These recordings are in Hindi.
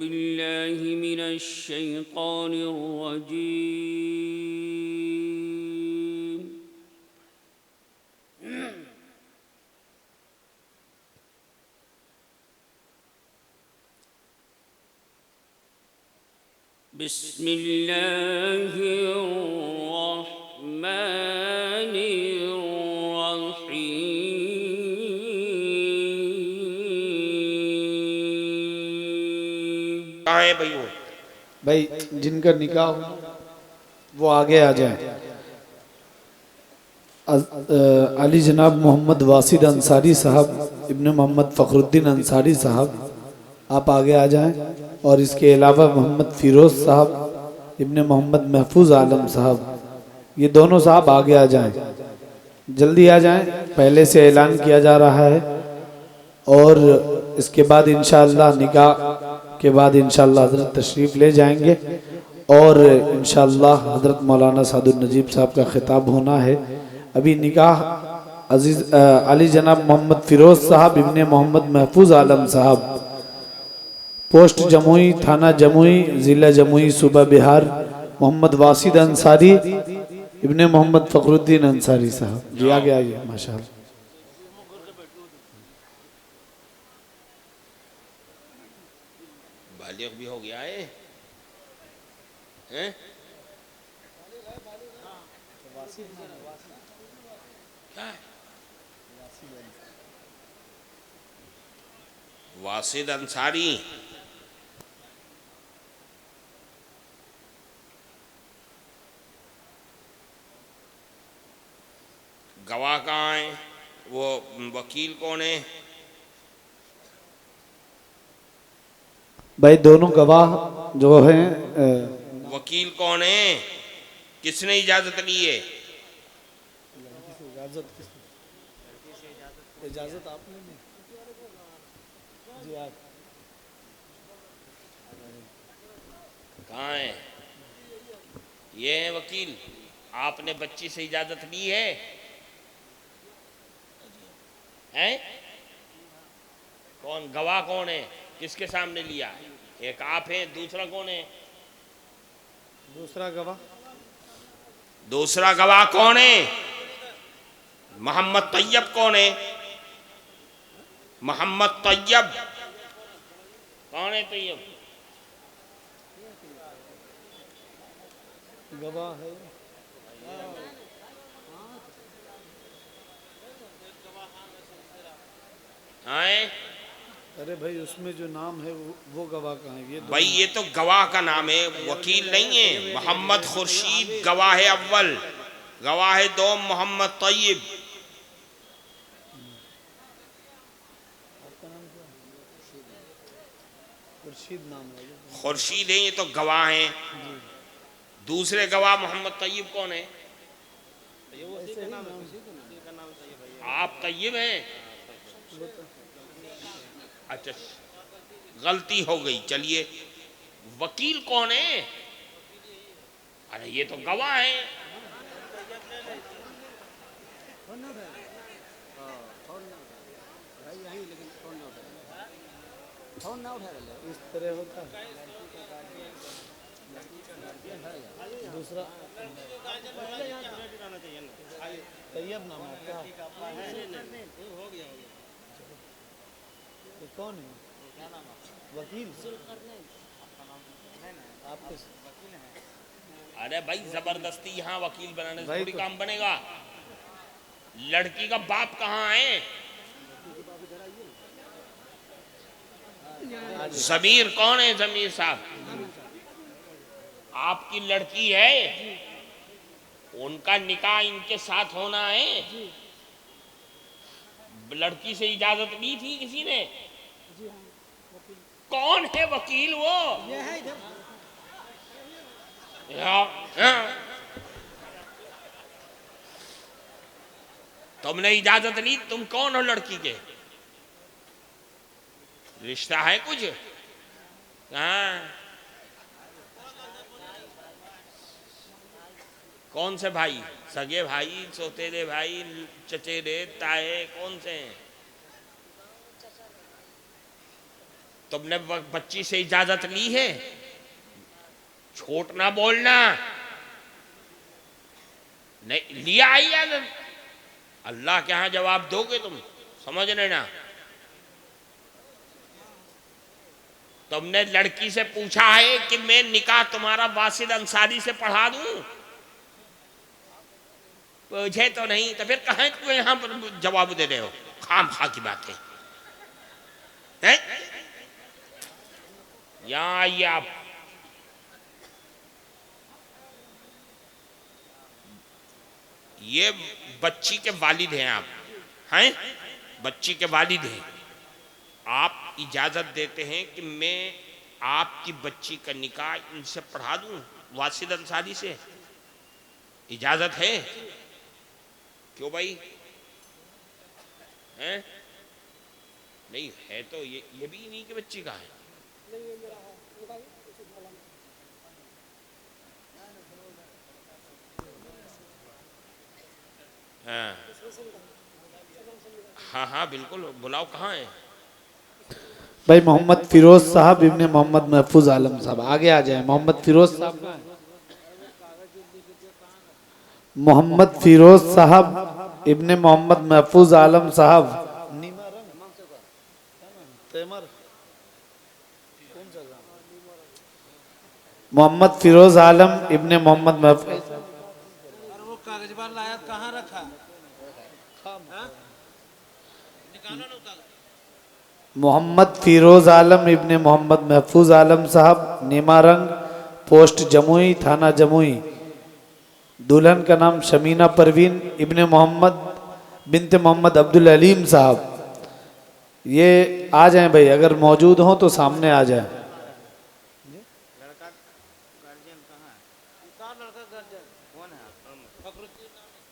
बिल्लाहि मिनश शैतानिर रजीम। बिस्मिल्लाहिर रहमानिर रहीम। कहाँ है भाई वो? भाई जिनका निकाह हो वो आगे आ जाए। अली जनाब मोहम्मद वासिद अंसारी साहब इब्ने मोहम्मद फ़खरुद्दीन अंसारी साहब आप आगे आ जाएं, और इसके अलावा मोहम्मद फ़िरोज़ साहब इब्ने मोहम्मद महफूज आलम साहब, ये दोनों साहब आगे आ जाएं, जल्दी आ जाएं। पहले से ऐलान किया जा रहा है और इसके बाद इंशाअल्लाह निकाह के बाद इंशाअल्लाह हज़रत तशरीफ़ ले जाएंगे और इंशाअल्लाह हज़रत मौलाना सादुल नजीब साहब का खिताब होना है। अभी निकाह अजीज़ अली जनाब मोहम्मद फ़िरोज़ साहब इब्ने मोहम्मद महफूज आलम साहब, पोस्ट जमुई, थाना जमुई, ज़िला जमुई, सूबा बिहार, मोहम्मद वासिद अंसारी इब्ने मोहम्मद फ़खरुद्दीन अंसारी साहब जी आगे आइए। माशाअल्लाह। बालिग भी हो गया है, हैं? क्या है? वासिद अंसारी। गवाह कहाँ है? वो वकील कौन है? भाई दोनों गवाह जो हैं वकील कौन है? किसने इजाजत ली है? इजाजत आपने दी जी आप कहाँ है? ये है वकील। आपने बच्ची से इजाजत ली है? हैं? कौन गवाह कौन है? किसके सामने लिया? एक आप हैं, दूसरा कौन है? दूसरा गवाह दूसरा गवाह कौन है? मोहम्मद तैयब कौन है? मोहम्मद तैयब कौन है? तैयब गवाह है। आए अरे भाई उसमें जो नाम है वो गवाह कहाँ है? ये भाई, ये तो गवाह का नाम है, वकील नहीं है। मोहम्मद खुर्शीद गवाह है अव्वल, गवाह है दो मोहम्मद तैयब। खुर्शीद नाम है। खुर्शीद है, ये तो गवाह हैं। दूसरे गवाह मोहम्मद तैयब कौन है? आप तैयब हैं? अच्छा, गलती हो गई। चलिए, वकील कौन है? अरे ये तो गवाह है। इस तरह होता है। दूसरा तैयब नाम है आपका? ये कौन है? वकील आपके? अरे भाई, जबरदस्ती यहाँ वकील बनाने से भाई थोड़ी तो- काम बनेगा। लड़की का बाप कहाँ है? जमीर कौन है? जमीर साहब, आपकी लड़की है, उनका निकाह इनके साथ होना है। लड़की से इजाजत ली थी किसी ने? कौन है वकील? वो हाँ। तुमने इजाजत ली? तुम कौन हो लड़की के? रिश्ता है कुछ? हाँ। कौन से भाई? सगे भाई, सौतेले भाई, चचेरे, ताए, कौन से हैं? तुमने बच्ची से इजाजत ली है? छोट ना बोलना, नहीं लिया है इजाजत? अल्लाह के यहां जवाब दोगे तुम, समझ लेना। तुमने लड़की से पूछा है कि मैं निकाह तुम्हारा वासिद अंसारी से पढ़ा दूं? पूछे तो नहीं, तो फिर कहां तुम यहां पर जवाब दे रहे हो? खाम खा की बात है? यहां आइए आप। ये बच्ची के वालिद हैं आप, हैं? बच्ची के वालिद हैं। आप इजाजत देते हैं कि मैं आपकी बच्ची का निकाह इनसे पढ़ा दूं, वासिद अंसारी से? इजाजत है? क्यों भाई? हैं? नहीं है तो ये भी इन्हीं की बच्ची का है। हाँ हाँ हाँ बिल्कुल, बुलाओ। कहाँ है भाई? मोहम्मद फिरोज साहब इब्ने मोहम्मद महफूज आलम साहब आगे आ जाए। मोहम्मद फिरोज साहब कहाँ हैं? मोहम्मद फिरोज साहब इब्ने मोहम्मद महफूज आलम साहब। मोहम्मद फिरोज आलम इब्ने मोहम्मद महफूज। वो कागज बार लाया कहाँ रखा? मोहम्मद फिरोज आलम इब्ने मोहम्मद महफूज आलम साहब, नीमारंग, पोस्ट जमुई, थाना जमुई। दुल्हन का नाम शमीना परवीन इब्ने मोहम्मद बिनते मोहम्मद अब्दुल अलीम साहब। ये आ जाएं भाई, अगर मौजूद हो तो सामने आ जाएं। लड़का गार्जियन कहाँ है? कहाँ लड़का गार्जियन कौन है? फखरुद्दीन नाम है।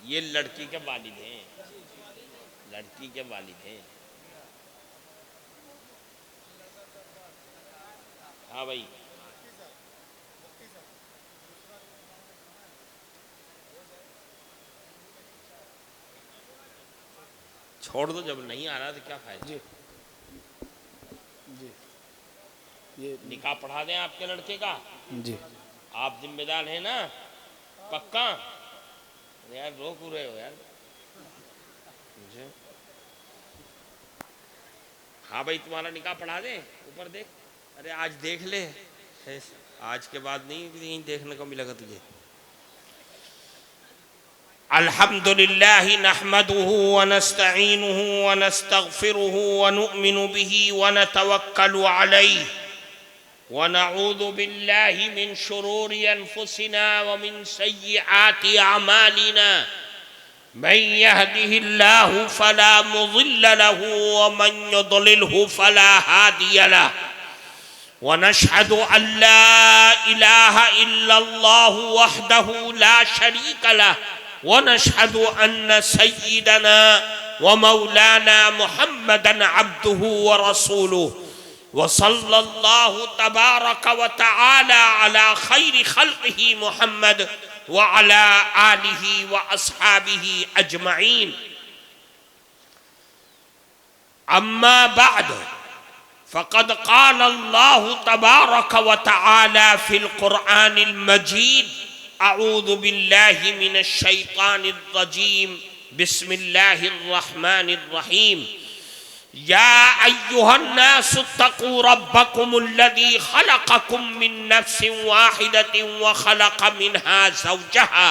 ये लड़की के वालिद हैं, लड़की के वालिद हैं। हाँ भाई, छोड़ दो, जब नहीं आ रहा तो क्या फायदा। जी ये निकाह पढ़ा दें आपके लड़के का? जी आप जिम्मेदार हैं ना? पक्का? यार रो क्यों रहे हो यार? मुझे हाँ भाई, तुम्हारा निकाह पढ़ा दे। ऊपर देख, अरे आज देख ले, आज के बाद नहीं कहीं देखने को मिलेगा तुझे। अल्हम्दुलिल्लाह नहमदुहु व नस्तईनुहु व नस्तगफिरुहु व नुअमिनु बिही व नतवक्कलु अलैहि व नऊज़ु बिल्लाहि मिन शुरूरि अनफुसिना व मिन सय्यिआति अमालिना। मन यहदिहिल्लाहु फला मुज़िल्ल लहु व मन युद्लिलहु फला हादिय लहु व नशहदु अल्ला इलाहा इल्लल्लाहु वहदहु ला शरीक लहु व नशहदु अन्न सय्यिदना व मौलाना मुहम्मदन अब्दुहु व रसूलुहु व सल्लल्लाहु तबारक व तआला अला खैरि खल्क़िही मुहम्मद व अला आलिही व अस्हाबिही अजमईन। अम्मा बाद फ़क़द क़ाल अल्लाहु तबारक व तआला फ़िल क़ुरआनिल मजीद। अऊज़ु बिल्लाहि मिनश शैतानिर रजीम। बिस्मिल्लाहिर रहमानिर रहीम। या अय्युहन्नासु तक़ू रब्बकुमुल्लज़ी ख़लक़कुम मिन नफ़्सिन वाहिदतिन व ख़लक़ मिन्हा ज़ौजहा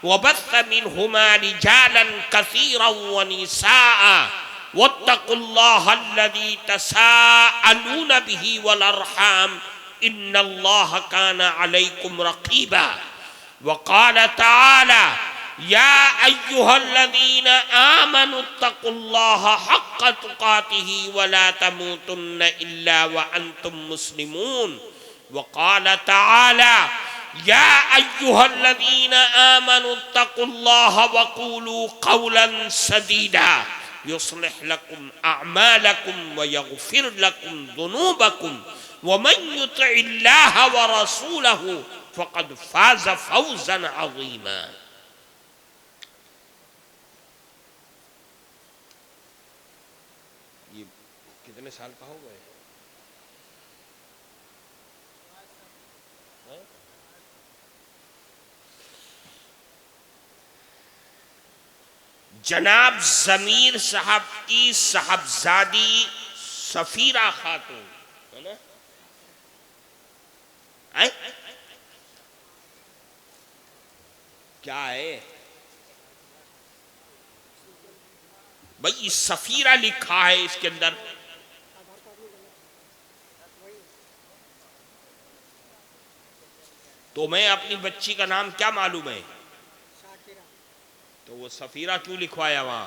व बस्स मिनहुमा रिजालन कसीरन व निसाअ वत्तक़ुल्लाहल्लज़ी तसाअलून बिही वल अर्हाम इन्नल्लाह काना अलैकुम रक़ीबा। व क़ाल तआला या अय्युहल्लज़ीना आमनु तक़ुल्लाह हक़्क़ तुक़ातिही व ला तमूतुन्न इल्ला व अंतुम मुस्लिमून। व क़ाल तआला या अय्युहल्लज़ीना आमनु तक़ुल्लाह वक़ूलू क़ौलन सदीदा युस्लिह लकुम अअमालकुम व यग़फिर लकुम ज़ुनूबकुम व मन युतिइल्लाह व रसूलहु फ़क़द फ़ाज़ फ़ौज़न अज़ीमा। ये कितने साल का हो गए? जनाब जमीर साहब की साहबजादी सफीरा खातून है ना, क्या है भाई? सफीरा लिखा है इसके अंदर। तो मैं अपनी बच्ची का नाम क्या मालूम है, तो वो सफीरा क्यों लिखवाया वहां?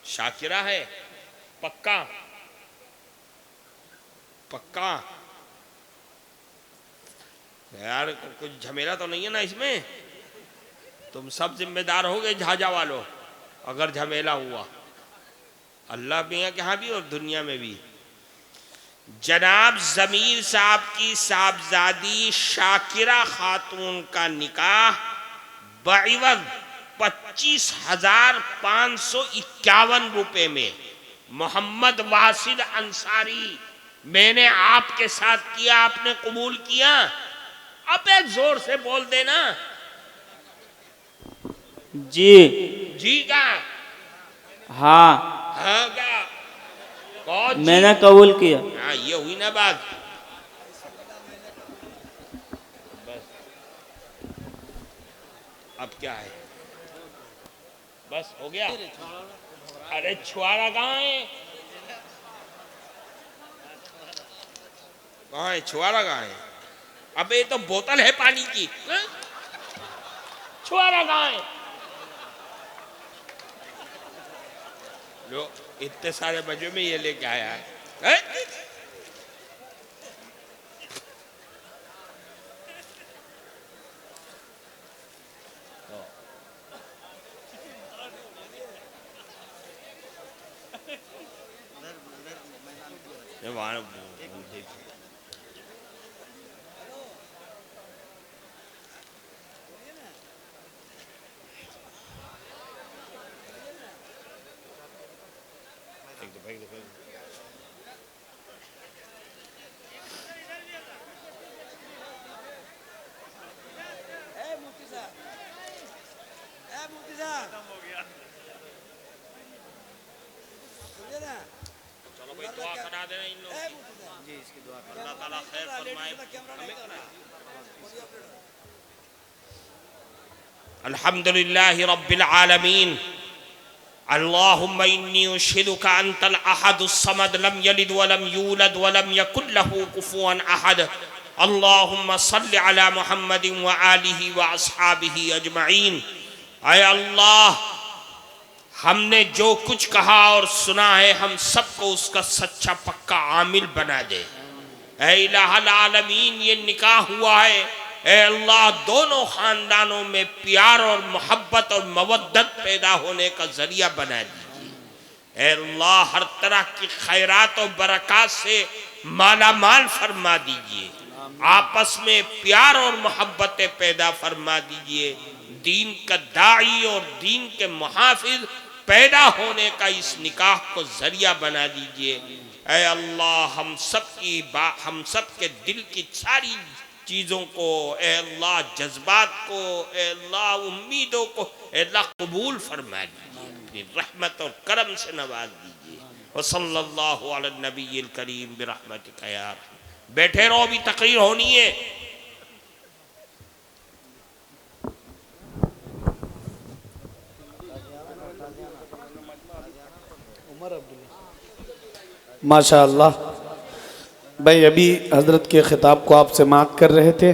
शाकिरा है पक्का? पक्का यार, कुछ झमेला तो नहीं है ना इसमें? तुम सब जिम्मेदार हो गए झाजा वालों अगर झमेला हुआ, अल्लाह मियां के यहाँ भी और दुनिया में भी। जनाब जमीर साहब की साहबजादी शाकिरा खातून का निकाह बइवज 25,551 रुपए में मोहम्मद वासिद अंसारी मैंने आपके साथ किया, आपने कबूल किया? अब एक जोर से बोल देना। जी जी का? हाँ हाँ का? कौन? मैंने कबूल किया। हाँ, ये हुई ना बात। बस अब क्या है? बस हो गया। अरे छुआरा कहाँ है? कहाँ है छुआरा? कहाँ है? अबे ये तो बोतल है पानी की। छुआरा कहाँ है? लो इतने सारे बजो में ये लेके आया है। चलो भाई दुआ करा देना इन लोगों की। अल्लाह ताला खैर फरमाए। अल्हम्दुलिल्लाहि रब्बिल आलमीन। अल्लाहुम्मा इन्नी उश्हिदुका अंतल अहदुस समद लम यलिद वलम यूलद वलम यकुल लहू कुफुवन अहद। अल्लाहुम्मा सल्लि अला मुहम्मदिन व आलिहि व अस्हाबिहि अजमईन। आय अल्लाह, हमने जो कुछ कहा और सुना है हम सबको उसका सच्चा पक्का आमिल बना दे। ऐ इलाहुल आलमीन, ये निकाह हुआ है, ऐ अल्लाह दोनों खानदानों में प्यार और मोहब्बत और मवद्दत पैदा होने का जरिया बना दीजिए। ऐ अल्लाह हर तरह की खैरात और बरकत से माला माल फरमा दीजिए। आपस में प्यार और मोहब्बतें पैदा फरमा दीजिए। दीन का दाई और दीन के मुहाफिज पैदा होने का इस निकाह को जरिया बना दीजिए। ऐ अल्लाह हम सब के दिल की सारी चीज़ों को, ऐ अल्लाह जज्बात को, ऐ अल्लाह उम्मीदों को, ऐ अल्लाह कबूल फरमा दीजिए, अपनी रहमत और करम से नवाज दीजिए। व सल्लल्लाहु अला नबील करीम बिरहमतिका या रहमान। बैठे रहो, भी तकरीर होनी है। माशा अल्लाह भाई, अभी हजरत के खिताब को आप समाअत कर रहे थे।